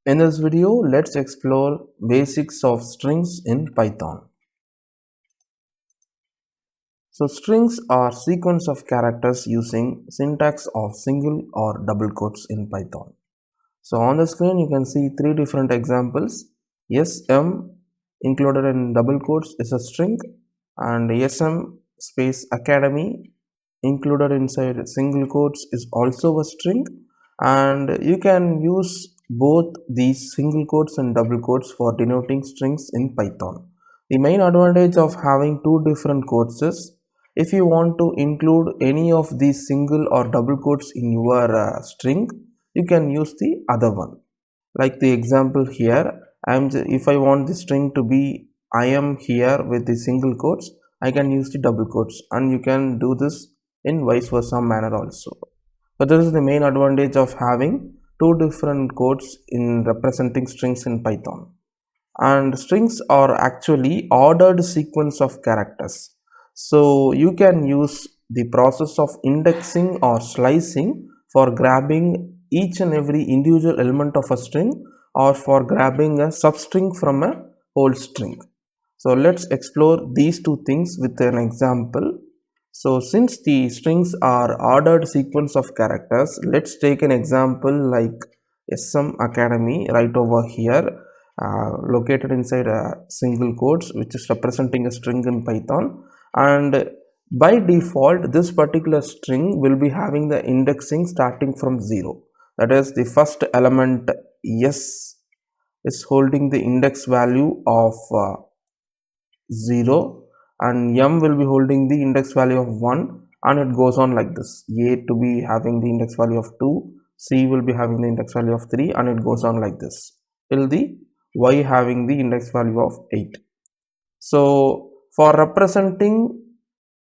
In this video, let's explore basics of strings in Python. So strings are sequence of characters using syntax of single or double quotes in Python. So on the screen you can see three different examples. SM included in double quotes is a string, and SM space academy included inside single quotes is also a string, and you can use both these single quotes and double quotes for denoting strings in Python. The main advantage of having two different quotes is if you want to include any of these single or double quotes in your string, you can use the other one. Like the example here, if I want the string to be I am here with the single quotes, I can use the double quotes, and you can do this in vice versa manner also. But this is the main advantage of having two different quotes in representing strings in Python. And strings are actually ordered sequence of characters, so you can use the process of indexing or slicing for grabbing each and every individual element of a string, or for grabbing a substring from a whole string. So let's explore these two things with an example. So since the strings are ordered sequence of characters, let's take an example like SM Academy right over here, located inside a single quotes, which is representing a string in Python. And by default, this particular string will be having the indexing starting from 0. That is, the first element S is holding the index value of 0, and M will be holding the index value of 1, and it goes on like this. A to be having the index value of 2, C will be having the index value of 3, and it goes on like this till the Y having the index value of 8. So for representing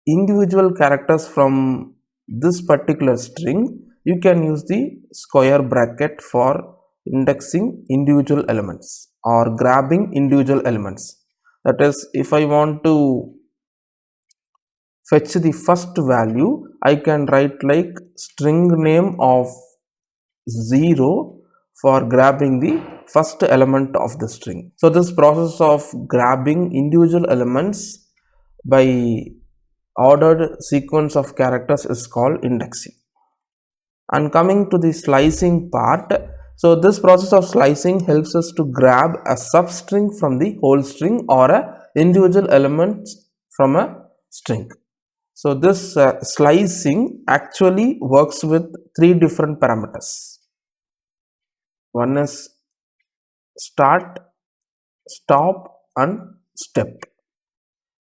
individual characters from this particular string, you can use the square bracket for indexing individual elements or grabbing individual elements. That is, if I want to fetch the first value, I can write like string name of 0 for grabbing the first element of the string. So this process of grabbing individual elements by ordered sequence of characters is called indexing. And coming to the slicing part, so this process of slicing helps us to grab a substring from the whole string or a individual element from a string. So this slicing actually works with three different parameters. One is start, stop, and step.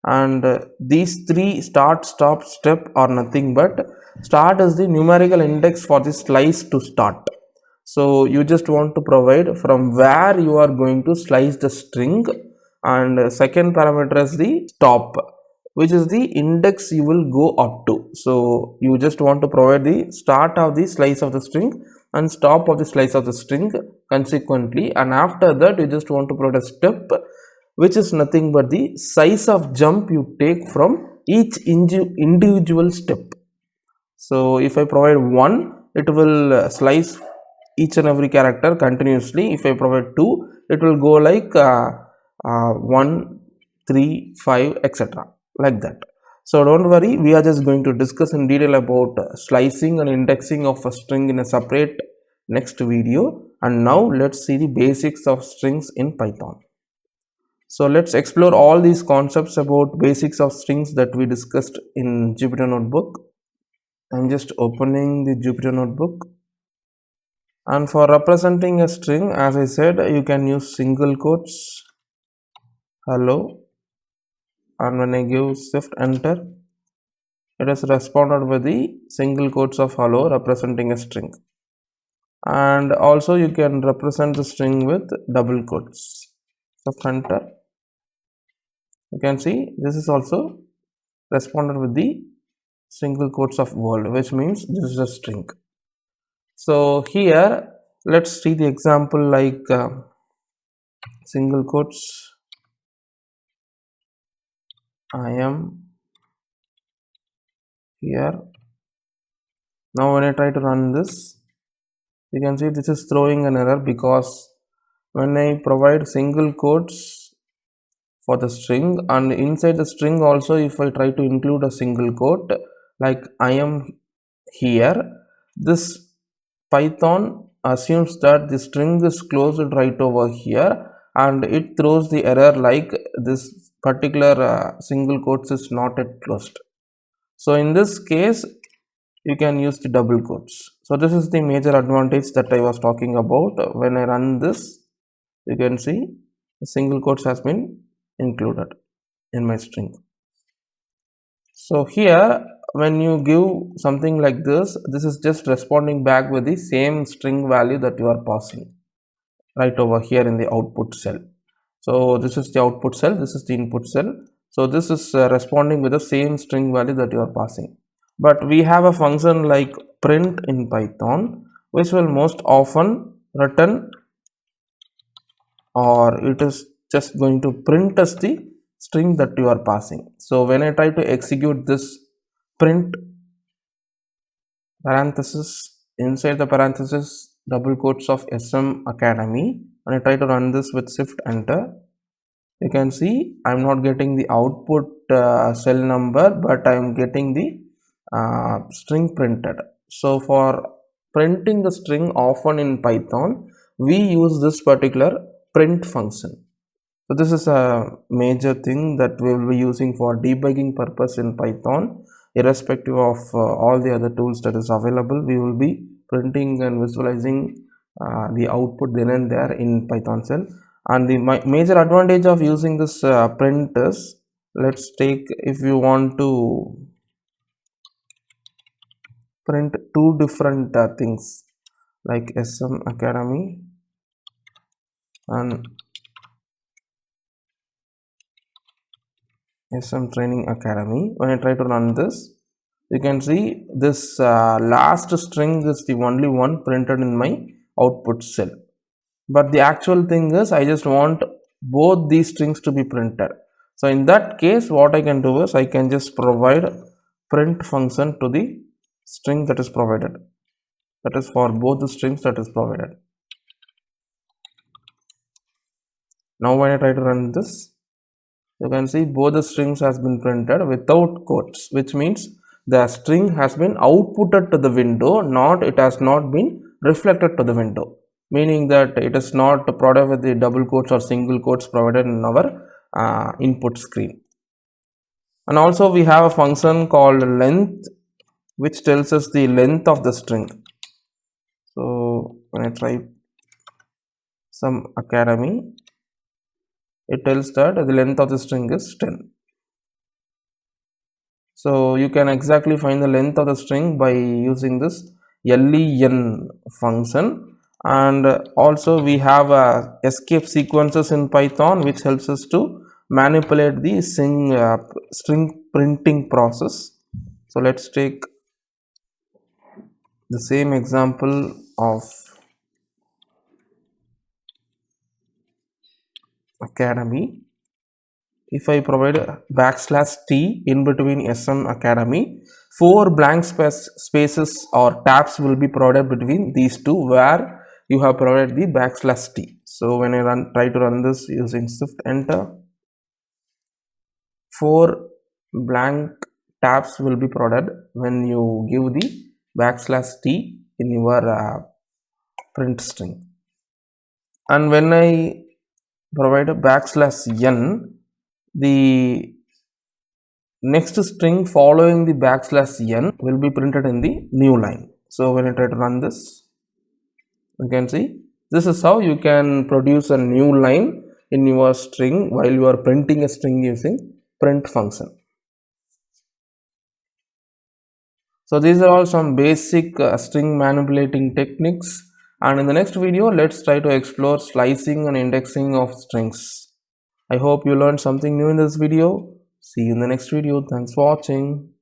And these three, start, stop, step, are nothing but start is the numerical index for the slice to start. So you just want to provide from where you are going to slice the string, and second parameter is the stop, which is the index you will go up to. So you just want to provide the start of the slice of the string and stop of the slice of the string consequently, and after that you just want to provide a step, which is nothing but the size of jump you take from each individual step. So if I provide 1, it will slice each and every character continuously. If I provide 2, it will go like 1, 3, 5, etc. like that. So don't worry, we are just going to discuss in detail about slicing and indexing of a string in a separate next video. And now let's see the basics of strings in Python. So let's explore all these concepts about basics of strings that we discussed in Jupyter Notebook. I'm just opening the Jupyter Notebook. And for representing a string, as I said, you can use single quotes, hello, and when I give shift enter, it is responded with the single quotes of hello representing a string. And also you can represent the string with double quotes. Shift enter. You can see this is also responded with the single quotes of world, which means this is a string. So here let's see the example like single quotes I am here. Now when I try to run this, you can see this is throwing an error because when I provide single quotes for the string, and inside the string also if I try to include a single quote like I am here, this Python assumes that the string is closed right over here, and it throws the error like this particular single quotes is not yet closed. So in this case you can use the double quotes. So this is the major advantage that I was talking about. When I run this, you can see the single quotes has been included in my string. So here when you give something like this is just responding back with the same string value that you are passing right over here in the output cell. So this is the output cell, this is the input cell. So this is responding with the same string value that you are passing. But we have a function like print in Python which will most often return, or it is just going to print us the string that you are passing. So when I try to execute this print parenthesis, inside the parenthesis double quotes of SM Academy, and I try to run this with shift enter, you can see I'm not getting the output cell number, but I'm getting the string printed. So for printing the string often in Python, we use this particular print function. So this is a major thing that we will be using for debugging purpose in Python. Irrespective of all the other tools that is available, we will be printing and visualizing the output then and there in Python shell. And the major advantage of using this print is, let's take, if you want to print two different things like SM Academy and SM Training Academy. When I try to run this, you can see this last string is the only one printed in my output cell. But the actual thing is I just want both these strings to be printed. So in that case, what I can do is I can just provide print function to the string that is provided. That is for both the strings that is provided. Now when I try to run this, you can see both the strings has been printed without quotes, which means the string has been outputted to the window, not it has not been reflected to the window, meaning that it is not provided with the double quotes or single quotes provided in our input screen. And also we have a function called length, which tells us the length of the string. So when I try some academy, it tells that the length of the string is 10. So you can exactly find the length of the string by using this len function. And also we have escape sequences in Python, which helps us to manipulate the string printing process. So let's take the same example of academy. If I provide a \t in between SM Academy, 4 blank spaces or tabs will be provided between these two where you have provided the \t. So when I try to run this using shift enter, 4 blank tabs will be provided when you give the \t in your print string. And when I provide a \n, the next string following the \n will be printed in the new line. So when I try to run this, you can see this is how you can produce a new line in your string while you are printing a string using print function. So these are all some basic string manipulating techniques, and in the next video let's try to explore slicing and indexing of strings. I hope you learned something new in this video. See you in the next video. Thanks for watching.